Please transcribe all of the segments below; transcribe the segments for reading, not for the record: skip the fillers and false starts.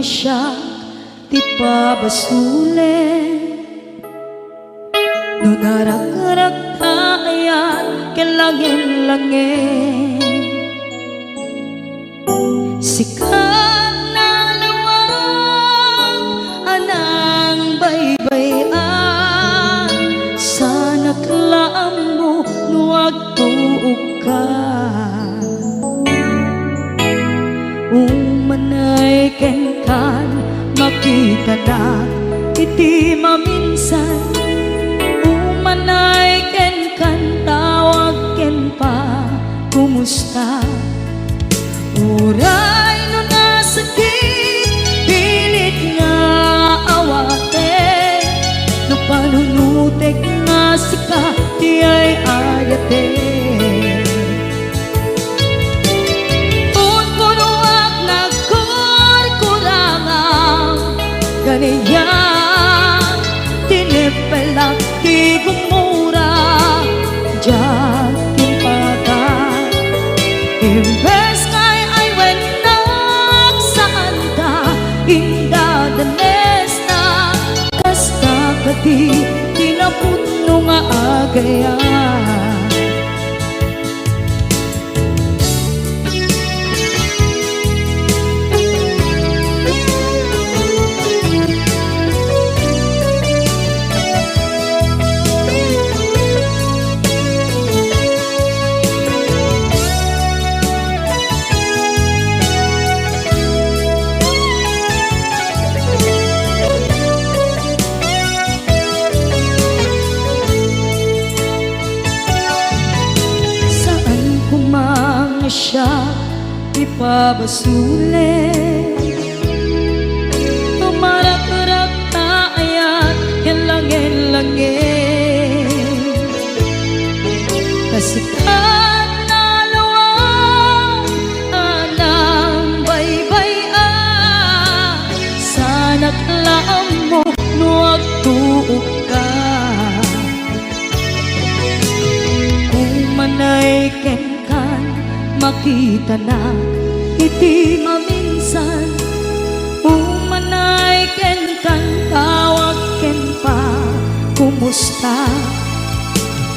siya ti pabasulen. No narak-arak ayan kelangin-langin, sikat na lawag anang baybayan. Sana klaam mo nuwag tuog ka, umanay ken kan makita na iti maminsan. Umanay ken kan tawag ken pa kumusta. Uray no nasakit pilit nga awate, no panunutek nga sika di ay ayate. Unpunuak nagkurkurangang ganyan, tinipelak di gumura diyan timpagan. Imbes ngay ay wenak saan ka indadanes na, kasta kati tinaputno nga agayan. Siya ipabasulen, tumarak-rak na ayan kelangin-langin, kasikat na lawag anang baybayan. Sana't laam mo nuwag tuog ka, umanay ken makita na iti maminsan. Umanay ken kan tawag ken pa kumusta.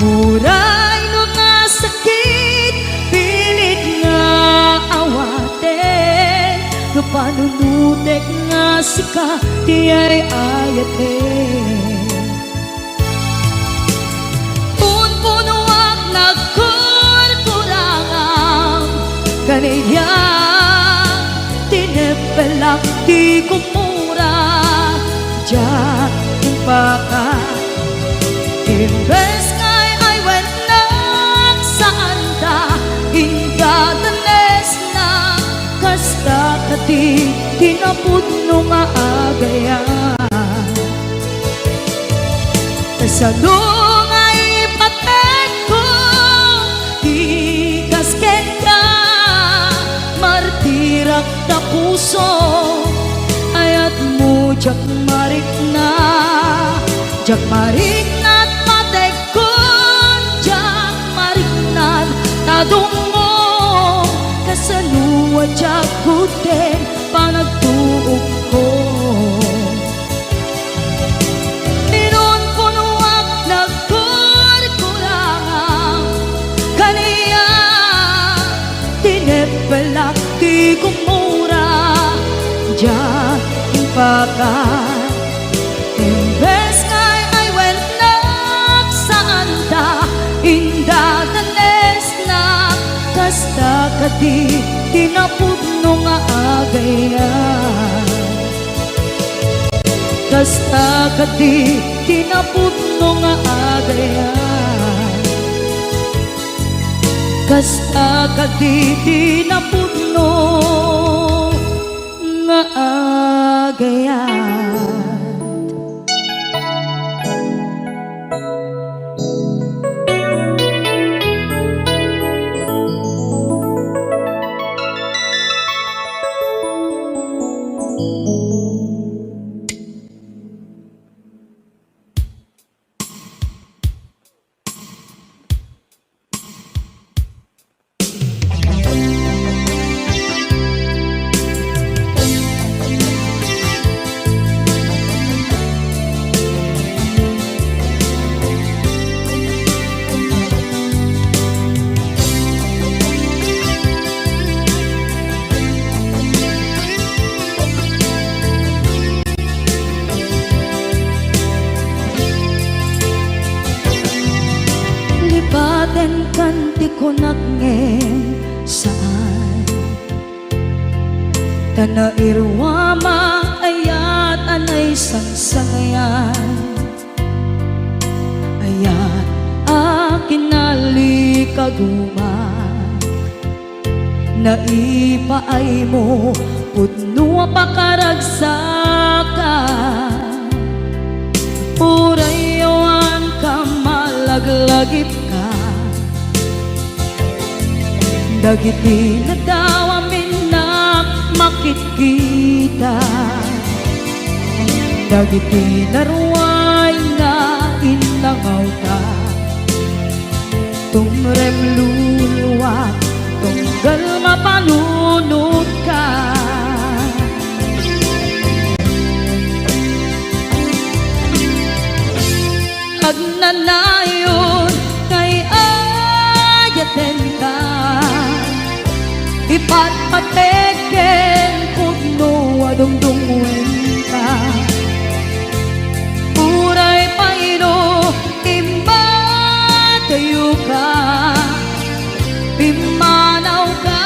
Uray no nasakit pilit nga awate, no panunutek nga sika di ay ayate. Unpunuak kaniya tinepelak di kumura diyan timpaka. Imbes ngay ay wenak saan ta indadanes na, kasta kati tinaputno nga agayan. Kasadong ay paten ko di kasken ka, martirak na puso ayat mo jak marik na at matekon jak marik na tadong mo, kasaluwa jak kuten panagtuog ko. Pinunpunuak nagkurkurangang kaniya tinepelak di kumura diyan timpakan. Imbes ngay ay wenak saan ta indadanes na, kasta kati tinaputno nga agayan. Kasta kati tinaputno nga agayan. Kasta kati tinaputno nga agayan. ko nagngem saan Tanairwama ayat anay sangsangayan Ayat akin nalikaguma Naipaay mo putno pakaragsakan Urayawan ka malaglagip ka Dagiti na daw amin na makikita Dagiti na ruway na inangaw ta Tumrem luluwa tunggal mapanunod ka Agnanayon kay ayaten ka Ipatpateken putno adungdungwen ka Uray paino imbatayo ka Pimanaw ka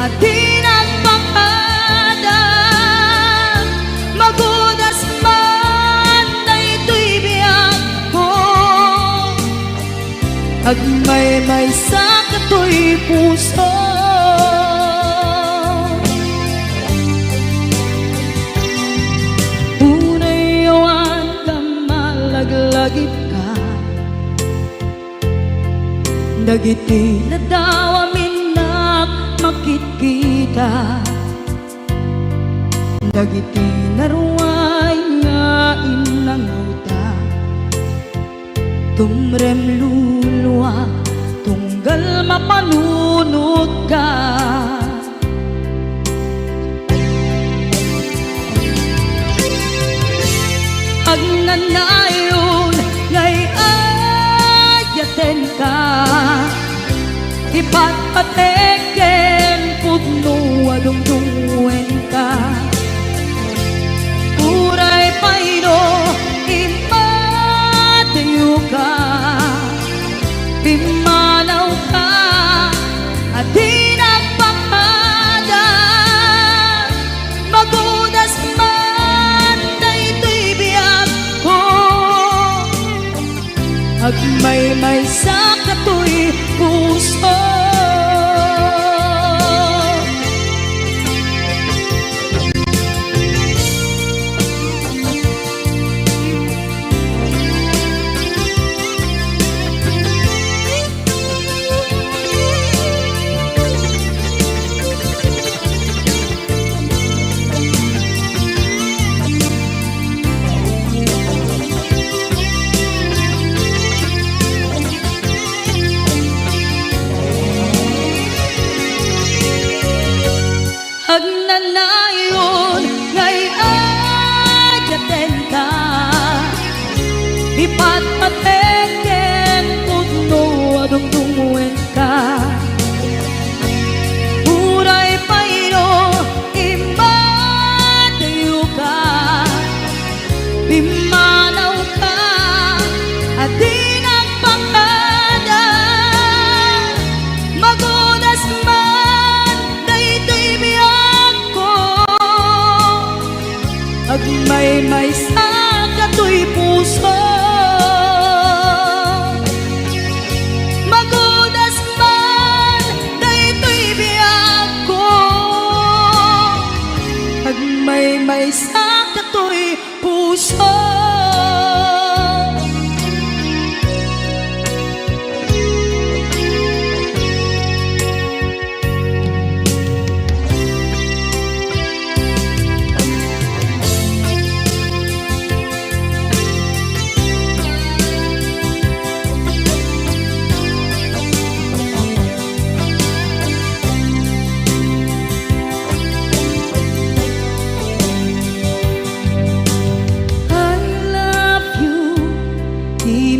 at di nagpakada Magudas man na ito'y biyag ko Agmay-may sa kato'y puso Unayawan ka malaglagip ka Dagiti na daw amin na makikita Dagiti na ruway nga inangaw ta Tumrem luluwa tunggal mapanunod ka Agnanayon ngay ayaten ka Ipatpateken putno adungdungwen ka Uray paino imatayo ka Pimanaw ka at di nagpakada Magudas man na ito'y biyag ko Agmay-may sa kato'y puso Agnanayon ngay ayaten ka Ipatpateken putno adungdungwen ka Uray paino imbatayo ka Pimanaw ka at di nagpakada Magudas man na ito'y biyag Agmay-may sa kato'y puso Magudas man na ito'y biyag ko Agmay-may sa kato'y puso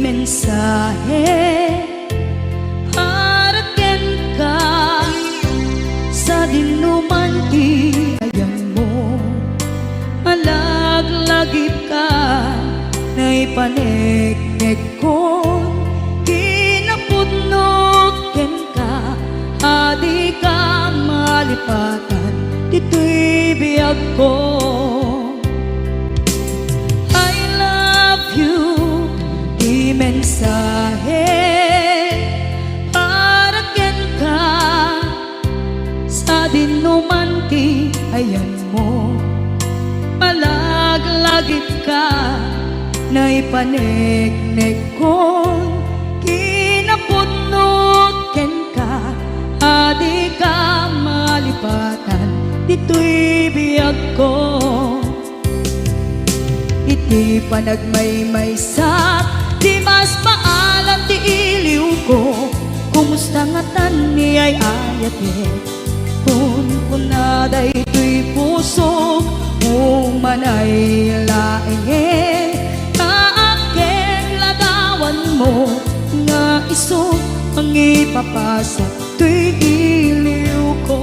mensahe para ken ka sa dinuman ti ayan mo malaglagip ka na ipaneknek ko kinapudnot malipatan, dito'y biyag ko. I love you, di mensahe para ken ka sa dinumanti ayan mo. Malaglagip ka na ipanegnek kon kinapudnot ken ka, adi ka malipatan, dito'y biyag ko. Iti panagmaymaysak, di mas paalam ti iliw ko, kumusta nga tan ni ay ayate, kun kunaday to'y puso umanay laeng, kaaken ladawan mo nga iso ang ipapasa to'y iliw ko.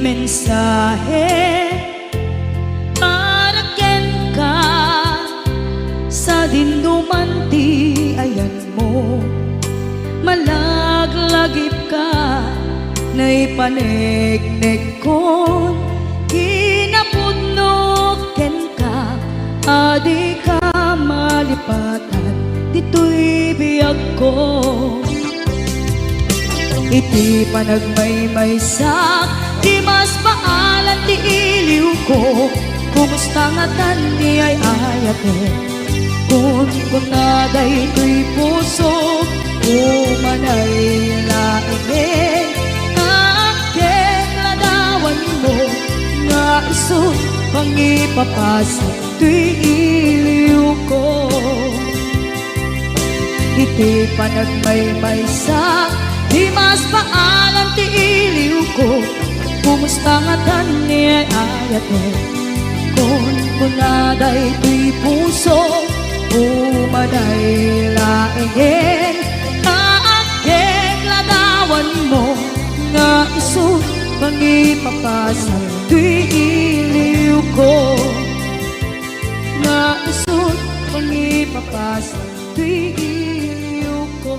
Mensahe para ken ka sa dindumanti ayan mo. Malaglagip ka na ipanegnek kon kinapudnot ken ka, adi ka malipatan, dito'y biyag ko. Iti panagmaymaysak, di mas paalan ti iliw ko, kumusta nga tan ni ay ayate, kun kunaday to'y puso umanay laeng, kaaken ladawan mo nga iso pangipapasa to'y iliw ko. Iti panagmaymaysak, di mas paalam ti iliw ko, kumusta nga tan ni ay ayate, kun kunaday to'y puso umanay laeng, kaaken ladawan mo nga iso pangipapasa to'y iliw ko, nga iso pangipapasa to'y iliw ko.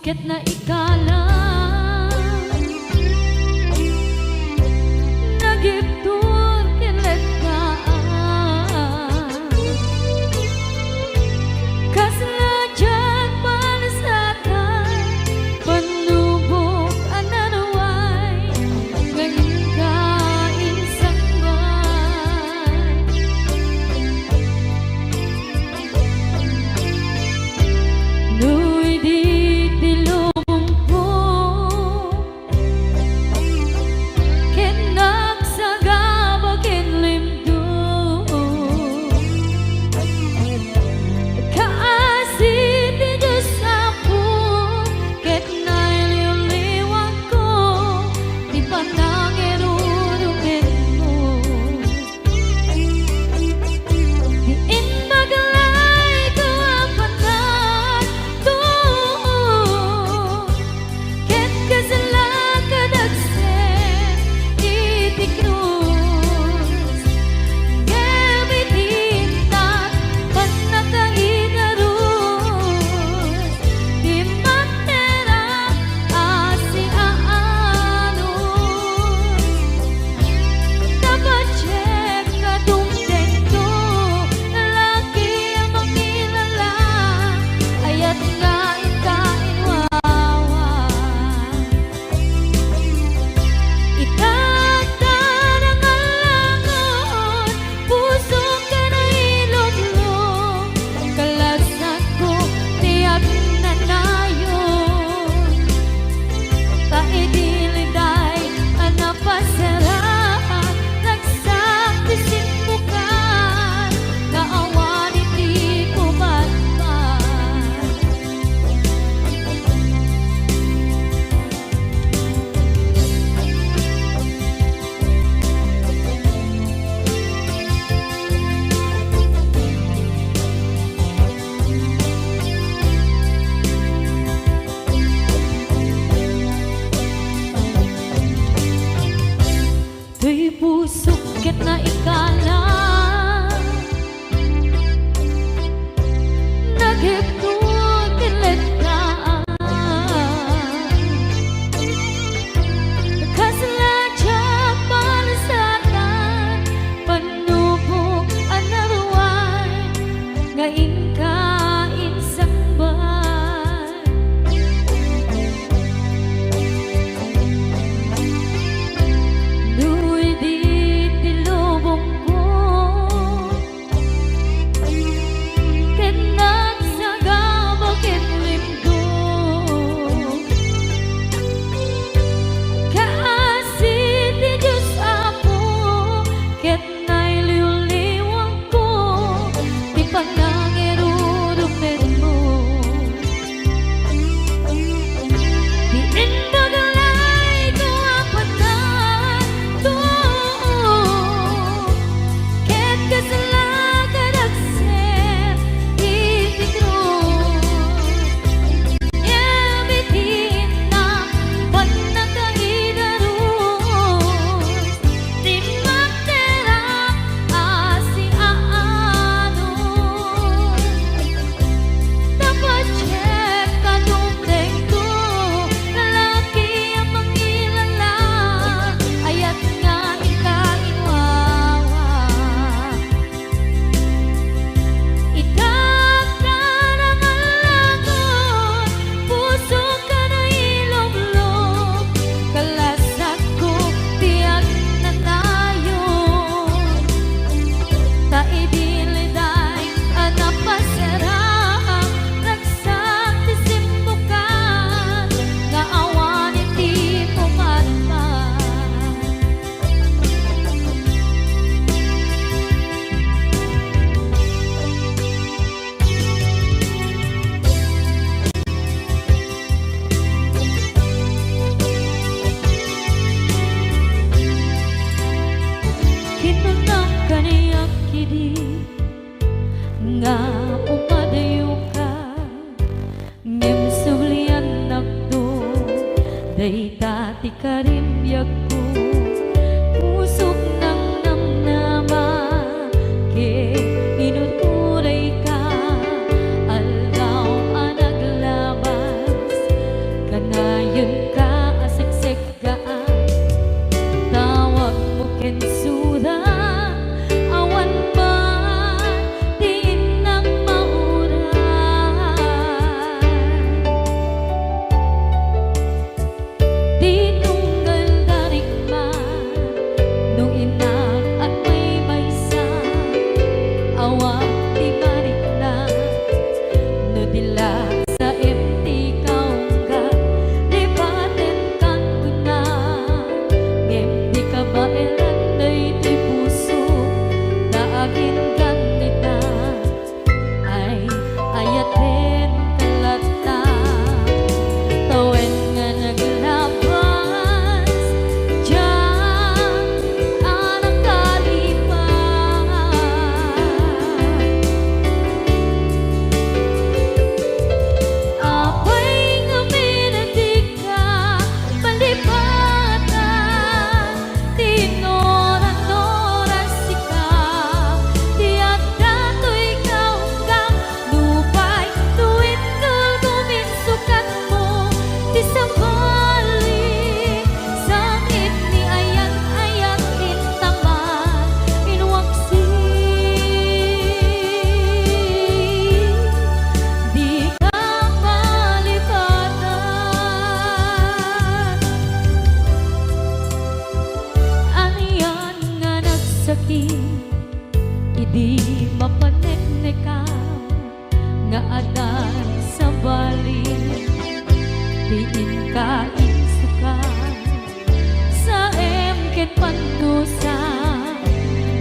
Ket na ikalang dati karimbyag ko pusok ng namnama ke inuturay ka aldaw anaglabas kanayon ka asiksik gaan tawag mo kensura awan man din ng mauran tinunggal darikman nung inak at may maysa awang di mariklan no dila sa empty kaungga lipaten kan kuna ngem di ka ba elanday di puso daagin ganita ay ayaten kalata tawen nga naglabas diyan anak kalipan apay nga minatig ka palipatan tinoran-noran sika tiyak dato'y kaunggang lupay tuwid tulgumin sukat mo di sabali sangit ni ayan-ayan intaman inwaksi di ka malipatan aniyan nga nagsakit idi mapaneknekan nga adan sa bali diin ka insukan sa emket pandusa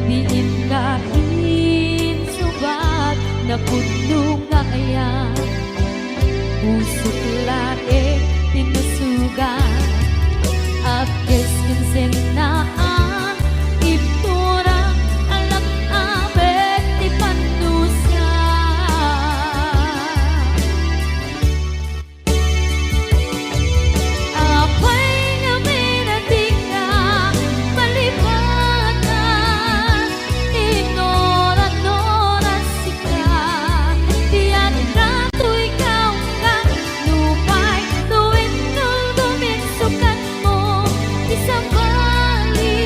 diin ka insubat na puno nga ayan pusok lae tinusugan apkes kinsenaan ipturang alam abet di pandusa apay nga minatig ka palipatan tinoran-noran sika tiyan dato'y kaunggang lupay tuwid tulgumin sukat mo di sabali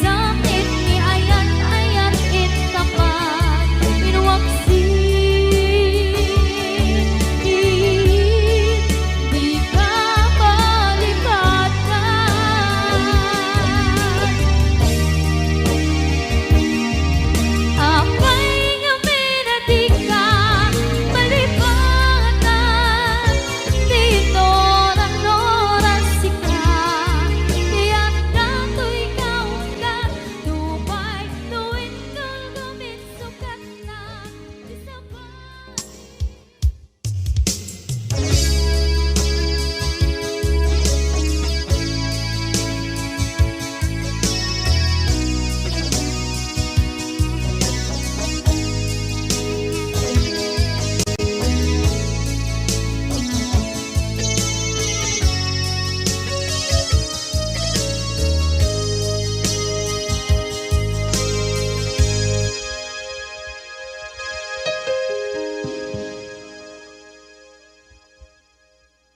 sakit ni ayan-ayan intaman inwaksi di ka malipatan apay nga minatig ka malipatan tinoran-noran sika tiyak dato'y kaunggan lupay tuwid tulgumin sukat na di sabali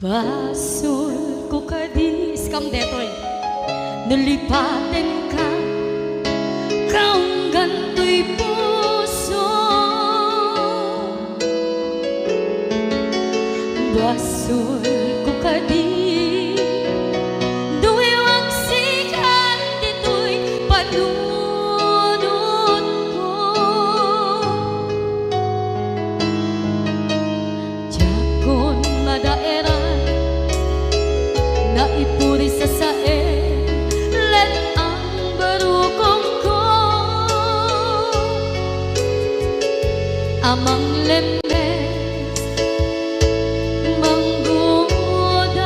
Basol ko kadis kam detoy nalipaten ka kaunggan to'y puso basol ko kadis duwe waksikan dito'y panunod ko jakon madaeran na ipuri sa sae let ang barukong ko amang lemes manggudas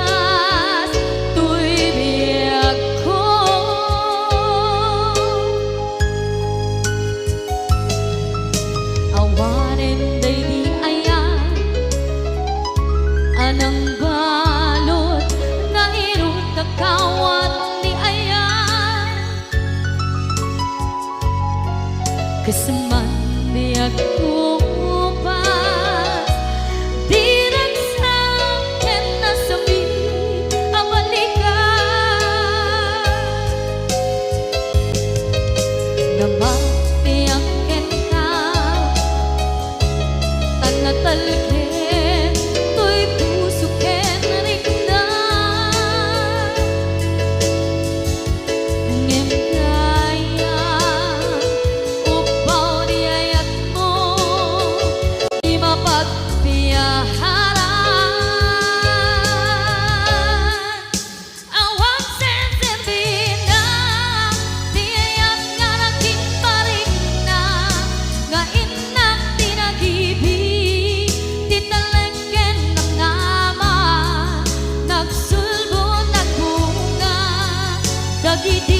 tuy biyag ko awanen day di ayan anang balot nga irong Keseman biak kupas dirang saken nasabi abalikan Damak biak enka tanatalken to'y pusuken rikna ngem kaya upaw diayat mo di mapagpiyaharan awang sensembina diayat nga naging paring na nga inak tinagibig titalengken ng nama nagsulbo nagbunga dagiti